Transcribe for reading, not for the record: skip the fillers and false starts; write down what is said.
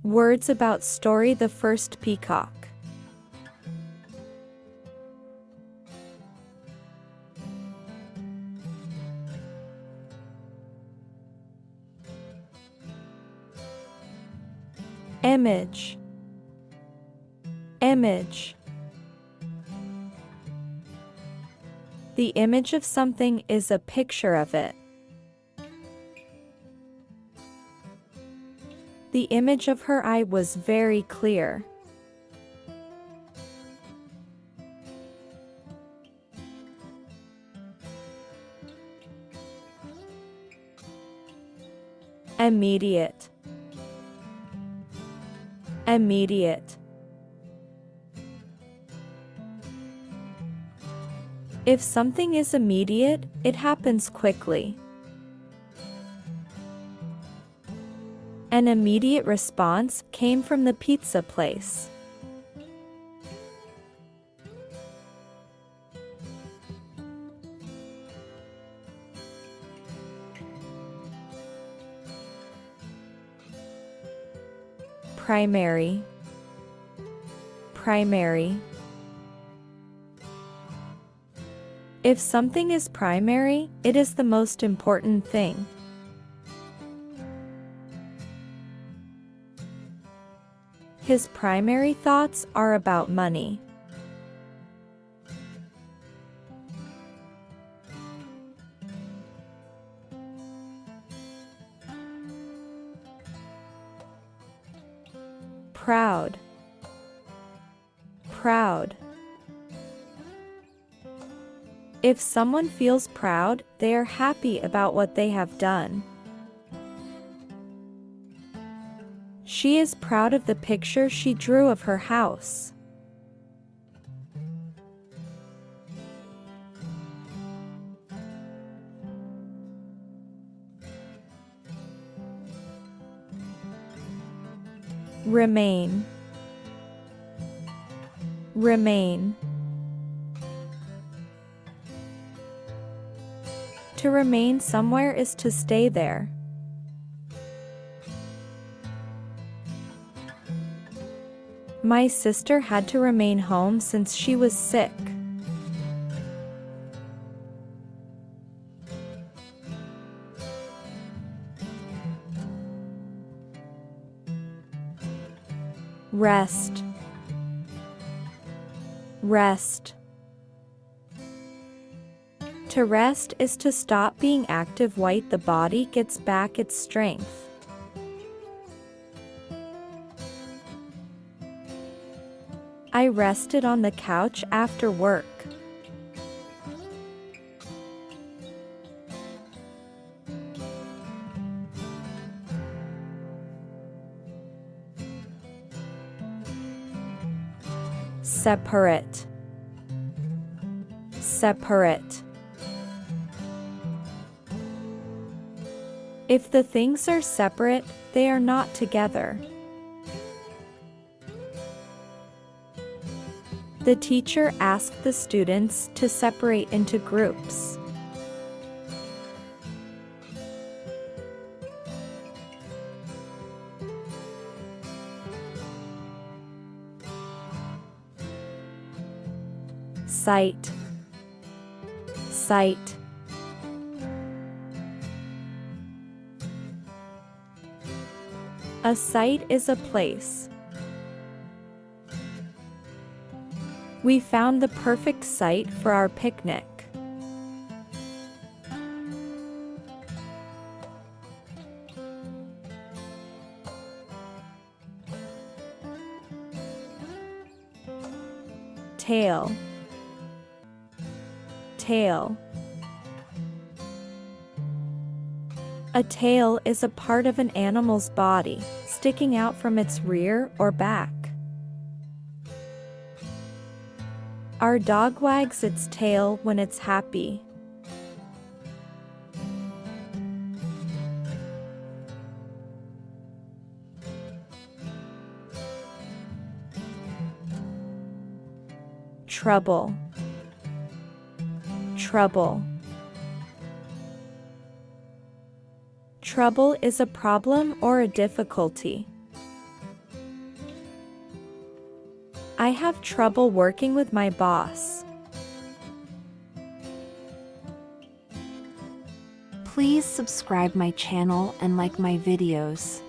Words about story: the first peacock. Image. Image. The image of something is a picture of it. The image of her eye was very clear. Immediate. Immediate. If something is immediate, it happens quickly. An immediate response came from the pizza place. Primary. Primary. If something is primary, it is the most important thing. His primary thoughts are about money. Proud. Proud. If someone feels proud, they are happy about what they have done. She is proud of the picture she drew of her house. Remain. Remain. To remain somewhere is to stay there. My sister had to remain home since she was sick. Rest. Rest. To rest is to stop being active while the body gets back its strength. I rested on the couch after work. Separate. Separate. If the things are separate, they are not together. The teacher asked the students to separate into groups. Site. Site. A site is a place. We found the perfect site for our picnic. Tail. Tail. A tail is a part of an animal's body, sticking out from its rear or back. Our dog wags its tail when it's happy. Trouble. Trouble. Trouble is a problem or a difficulty. I have trouble working with my boss. Please subscribe my channel and like my videos.